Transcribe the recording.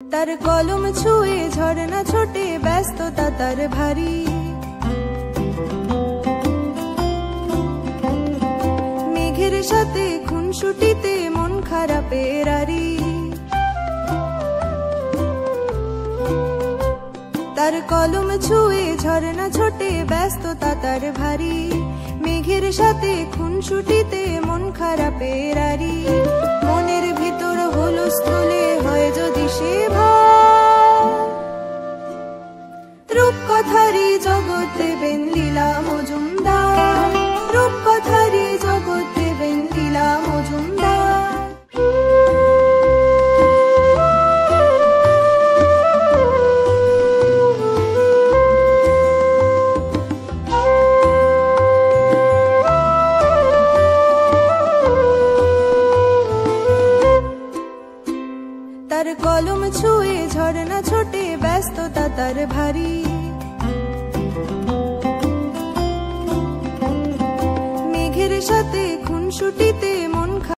তার কলম ছুঁয়ে ঝরনা ছোটে, ব্যস্ততা তার ভারী। মেঘের সাথে খুনসুটিতে মন খারাপের আরি। তার কলম ছুঁয়ে ঝরনা ছোটে, ব্যস্ততা তার ভারী। মেঘের সাথে খুনসুটিতে মন খারাপের আরি। মনের ভিতর হুলস্থুলে হয় যদি সে ভাব, রূপকথারই জগৎ দেবেন লীলা মজুমদার। রূপকথারই জগৎ দেবেন লীলা মজুমদার। তার কলম ছুঁয়ে ঝরনা ছোটে, ব্যস্ততা তার ভারী। মেঘের সাথে খুনসুটিতে